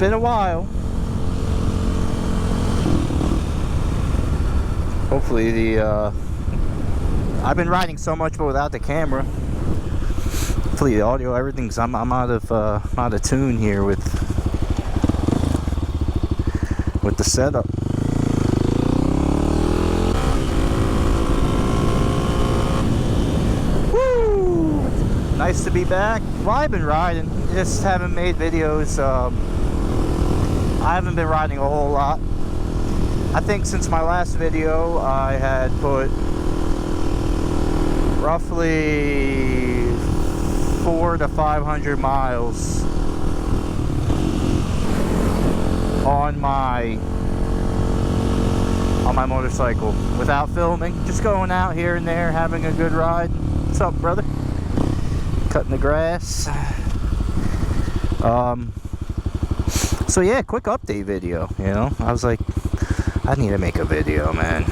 been a while. Hopefully the I've been riding so much but without the camera. Hopefully the audio, everything's I'm out of tune here with the setup. Woo! Nice to be back. Well, I've been riding, just haven't made videos. I haven't been riding a whole lot. I think since my last video I had put roughly 400 to 500 miles on my motorcycle without filming, just going out here and there, having a good ride. What's up, brother? Cutting the grass. So yeah, quick update video, you know. I was like, I need to make a video, man.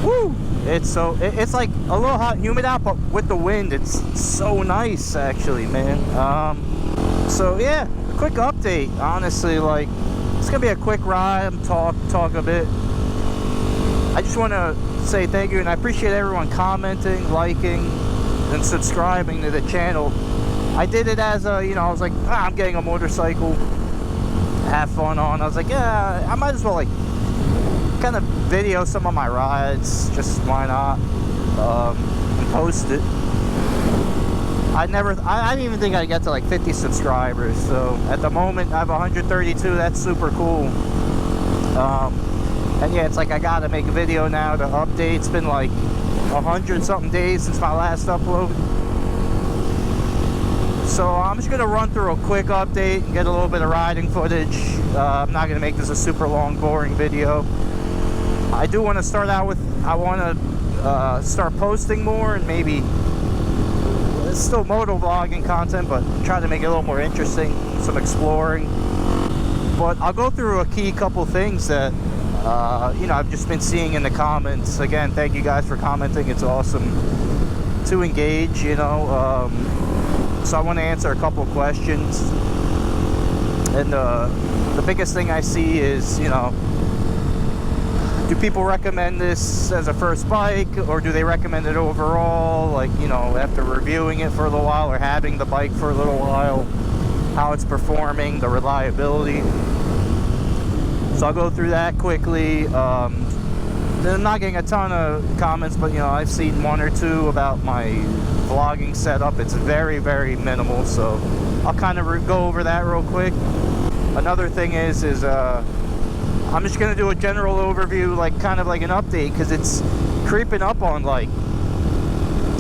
Woo! It's like a little hot and humid out, but with the wind, it's so nice, actually, man. So yeah, quick update. Honestly, like, it's gonna be a quick ride. Talk a bit. I just want to say thank you, and I appreciate everyone commenting, liking, and subscribing to the channel. I did it as a, you know, I was like, I'm getting a motorcycle, have fun on. I was like, yeah, I might as well like kind of video some of my rides, just why not, and post it. I didn't even think I'd get to like 50 subscribers, so at the moment I have 132. That's super cool. And yeah, it's like I gotta make a video now to update. It's been like 100 something days since my last upload, so I'm just gonna run through a quick update and get a little bit of riding footage. I'm not gonna make this a super long, boring video. I do want to start out with, I want to start posting more, and maybe it's still moto vlogging content, but try to make it a little more interesting, some exploring. But I'll go through a key couple things that you know, I've just been seeing in the comments. Again, thank you guys for commenting. It's awesome to engage, you know. So I want to answer a couple of questions. And the biggest thing I see is, you know, do people recommend this as a first bike, or do they recommend it overall? Like, you know, after reviewing it for a little while or having the bike for a little while, how it's performing, the reliability. So I'll go through that quickly. I'm not getting a ton of comments, but you know, I've seen one or two about my vlogging setup. It's very, very minimal, so I'll kind of go over that real quick. Another thing is I'm just gonna do a general overview, like kind of like an update, because it's creeping up on like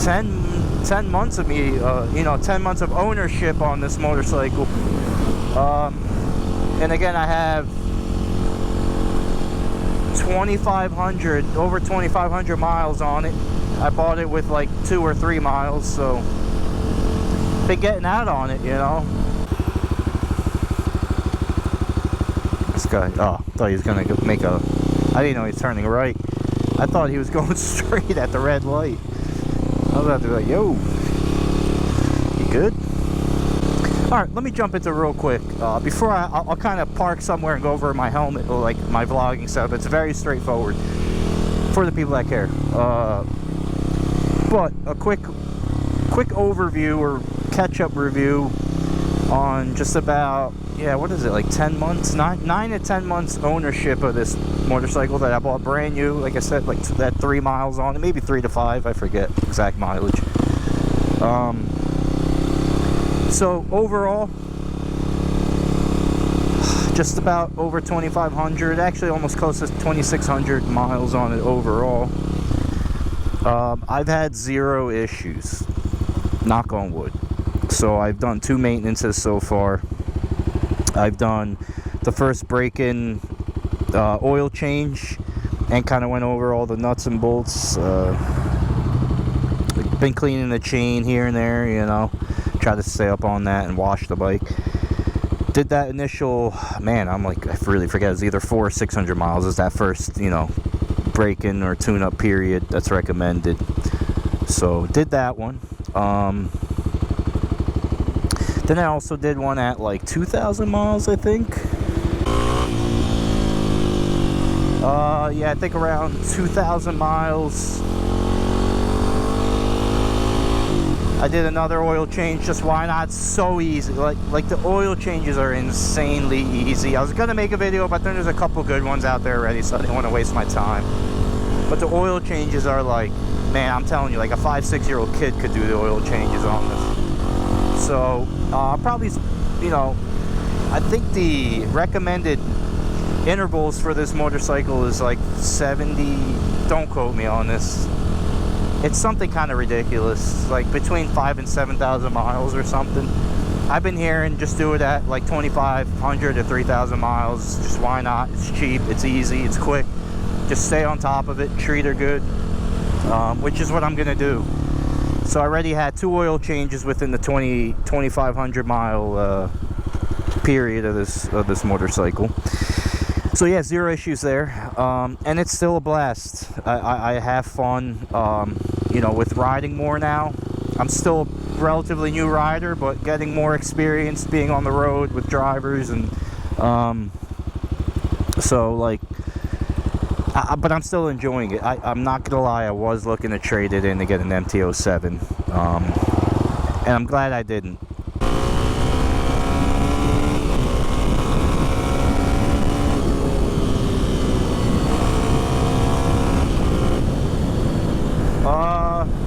10 months of me, you know, 10 months of ownership on this motorcycle. And again, I have 2,500, over 2,500 miles on it. I bought it with like 2 or 3 miles, so been getting out on it, you know. This guy, oh, I thought he was gonna make a, I didn't know he was turning right. I thought he was going straight at the red light. I was about to be like, yo, you good? Alright, let me jump into real quick. Before I'll kind of park somewhere and go over my helmet, or like my vlogging setup. It's very straightforward for the people that care. But a quick overview or catch-up review on just about, yeah, what is it, like 10 months, 9 to 10 months ownership of this motorcycle that I bought brand new. Like I said, like that 3 miles on it, maybe 3 to 5, I forget exact mileage. So overall, just about over 2,500, actually almost close to 2,600 miles on it overall. I've had 0 issues, knock on wood. So I've done 2 maintenances so far. I've done the first break-in oil change and kind of went over all the nuts and bolts. Been cleaning the chain here and there, you know. Try to stay up on that and wash the bike. Did that initial, man, I'm like, I really forget, it was either 400 or 600 miles is that first, you know, break-in or tune-up period that's recommended. So did that one. Then I also did one at like 2,000 miles, I think. Yeah, I think around 2,000 miles. I did another oil change, just why not? It's so easy. Like the oil changes are insanely easy. I was gonna make a video, but then there's a couple good ones out there already, so I didn't want to waste my time. But the oil changes are like, man, I'm telling you, like a 5-6-year-old kid could do the oil changes on this. So probably, you know, I think the recommended intervals for this motorcycle is like 70. Don't quote me on this. It's something kind of ridiculous, like between 5,000 and 7,000 miles or something. I've been hearing just do it at like 2,500 to 3,000 miles. Just why not? It's cheap, it's easy, it's quick. Just stay on top of it, treat her good, which is what I'm gonna do. So I already had 2 oil changes within the 2,500 mile period of this motorcycle. So yeah, 0 issues there, and it's still a blast. I have fun, you know, with riding more now. I'm still a relatively new rider, but getting more experience being on the road with drivers, and so like, but I'm still enjoying it. I'm not gonna lie, I was looking to trade it in to get an MT-07, and I'm glad I didn't.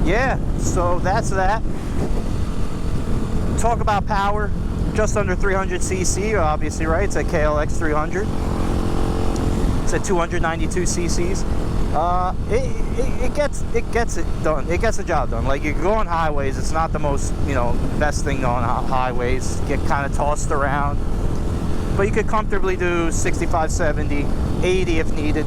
Yeah, so that's that. Talk about power, just under 300cc, obviously, right? It's a KLX300. It's at 292 cc's. It gets it done. It gets the job done. Like, you go on highways, it's not the most, you know, best thing on highways. Get kind of tossed around, but you could comfortably do 65, 70, 80 if needed.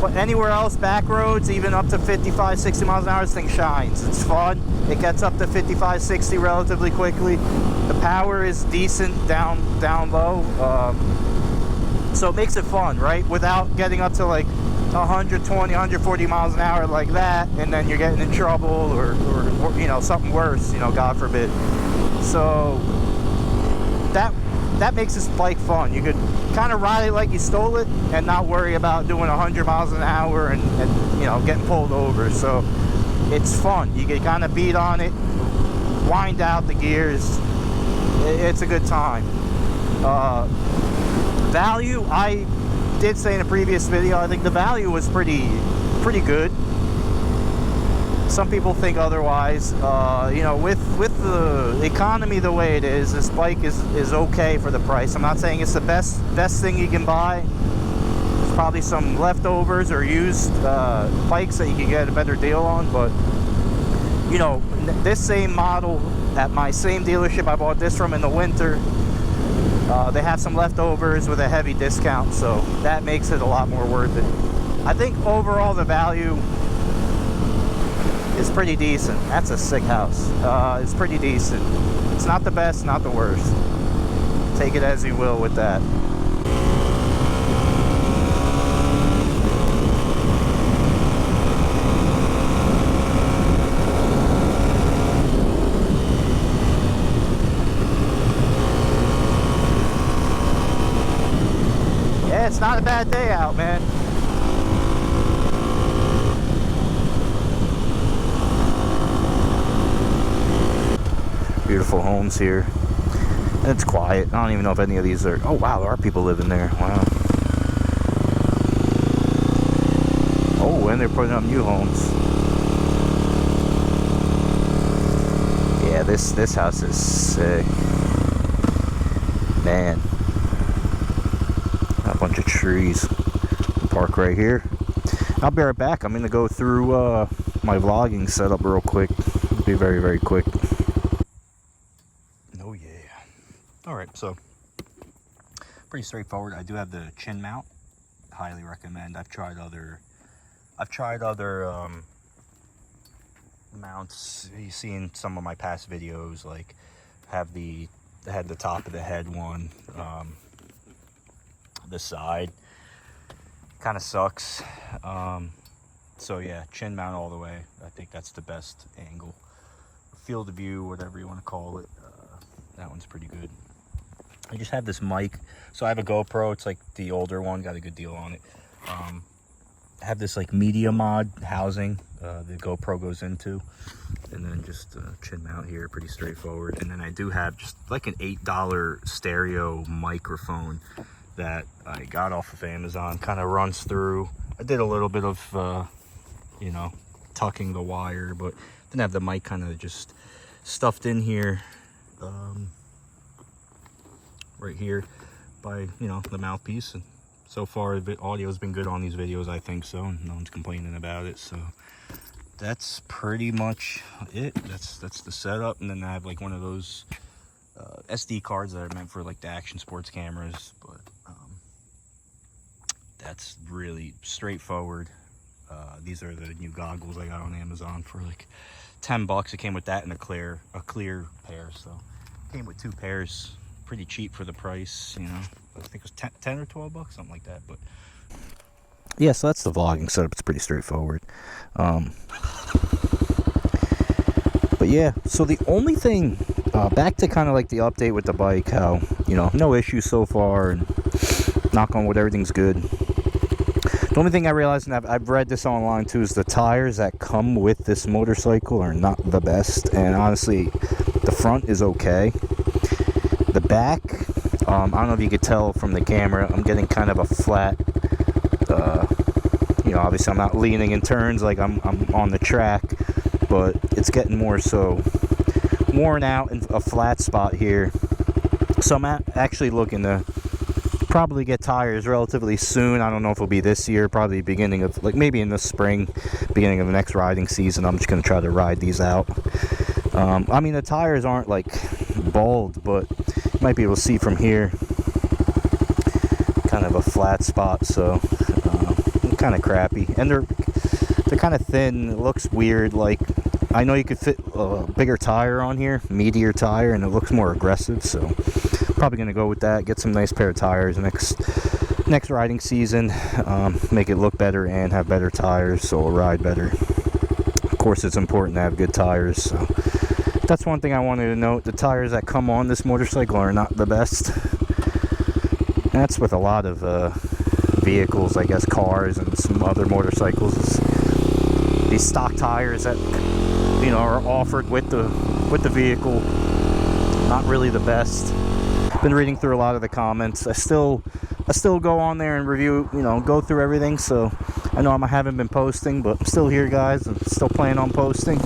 But anywhere else, back roads, even up to 55, 60 miles an hour, this thing shines. It's fun. It gets up to 55, 60 relatively quickly. The power is decent down low. So it makes it fun, right? Without getting up to like 120, 140 miles an hour like that, and then you're getting in trouble or you know, something worse, you know, God forbid. So that makes this bike fun. You could kind of ride it like you stole it and not worry about doing 100 miles an hour and you know, getting pulled over. So it's fun. You can kind of beat on it, wind out the gears. It's a good time. Value, I did say in a previous video, I think the value was pretty good. Some people think otherwise. You know, with the economy the way it is, this bike is okay for the price. I'm not saying it's the best thing you can buy. There's probably some leftovers or used bikes that you can get a better deal on, but you know, this same model at my same dealership I bought this from in the winter, they have some leftovers with a heavy discount, so that makes it a lot more worth it. I think overall the value is pretty decent. That's a sick house. It's pretty decent. It's not the best, not the worst. Take it as you will with that. Yeah, it's not a bad day out, man. Beautiful homes here. And it's quiet. I don't even know if any of these are... Oh, wow, there are people living there. Wow. Oh, and they're putting up new homes. Yeah, this house is sick. Man. A bunch of trees. Park right here. I'll be right back. I'm going to go through my vlogging setup real quick. It'll be very, very quick. Oh yeah. Alright, so pretty straightforward. I do have the chin mount. Highly recommend. I've tried other mounts. You see in some of my past videos, like have the top of the head one, the side. kind of sucks. So yeah, chin mount all the way. I think that's the best angle. Field of view, whatever you want to call it. That one's pretty good. I just have this mic. So I have a GoPro. It's like the older one. Got a good deal on it. I have this like media mod housing the GoPro goes into. And then just chin mount here, pretty straightforward. And then I do have just like an $8 stereo microphone that I got off of Amazon. Kind of runs through. I did a little bit of, you know, tucking the wire, but didn't have the mic kind of just stuffed in here, right here by, you know, the mouthpiece. And so far, the audio's been good on these videos, I think so. And no one's complaining about it, so that's pretty much it. That's the setup. And then I have like one of those SD cards that are meant for like the action sports cameras, but that's really straightforward. These are the new goggles I got on Amazon for like $10. It came with that and a clear pair, so came with 2 pairs. Pretty cheap for the price, you know. I think it was 10 or 12 bucks, something like that. But yeah, so that's the vlogging setup. It's pretty straightforward. But yeah, so the only thing, back to kind of like the update with the bike, how, you know, no issues so far, and knock on wood, everything's good. The only thing I realized, and I've read this online too, is the tires that come with this motorcycle are not the best. And honestly, the front is okay. The back, I don't know if you could tell from the camera, I'm getting kind of a flat, you know, obviously I'm not leaning in turns like I'm on the track, but it's getting more so worn out in a flat spot here. So I'm actually looking to probably get tires relatively soon. I don't know if it'll be this year, probably beginning of, like maybe in the spring, beginning of the next riding season. I'm just going to try to ride these out. I mean, the tires aren't like bald, but you might be able to see from here, kind of a flat spot, so kind of crappy. And they're kind of thin. It looks weird. Like, I know you could fit a bigger tire on here, meatier tire, and it looks more aggressive, so probably going to go with that, get some nice pair of tires next riding season, make it look better and have better tires so it'll ride better. Of course, it's important to have good tires, so that's one thing I wanted to note. The tires that come on this motorcycle are not the best. And that's with a lot of vehicles, I guess, cars and some other motorcycles. These stock tires that, you know, are offered with the vehicle, not really the best. Been reading through a lot of the comments. I still go on there and review, you know, go through everything. So I know I haven't been posting, but I'm still here, guys. I'm still planning on posting.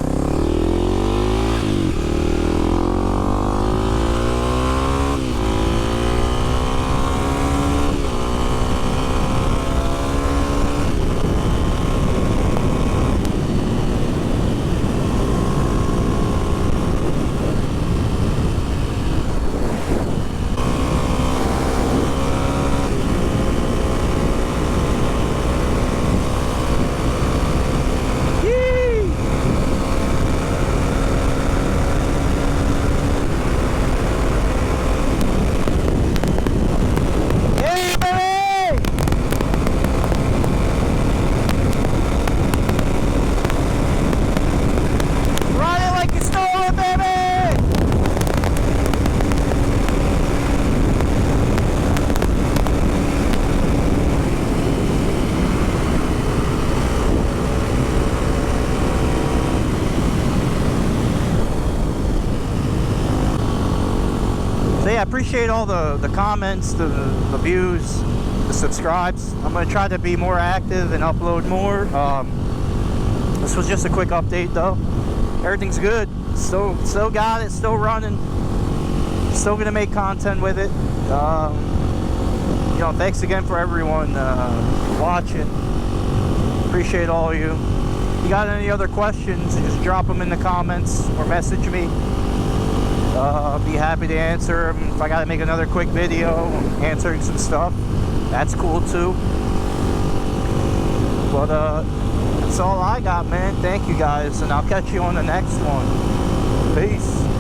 I appreciate all the comments, the views, the subscribes. I'm going to try to be more active and upload more. This was just a quick update though. Everything's good. Still got it, still running. Still going to make content with it. You know, thanks again for everyone watching. Appreciate all of you. If you got any other questions, just drop them in the comments or message me. I'll be happy to answer them. If I gotta make another quick video answering some stuff, that's cool too. But that's all I got, man. Thank you guys, and I'll catch you on the next one. Peace.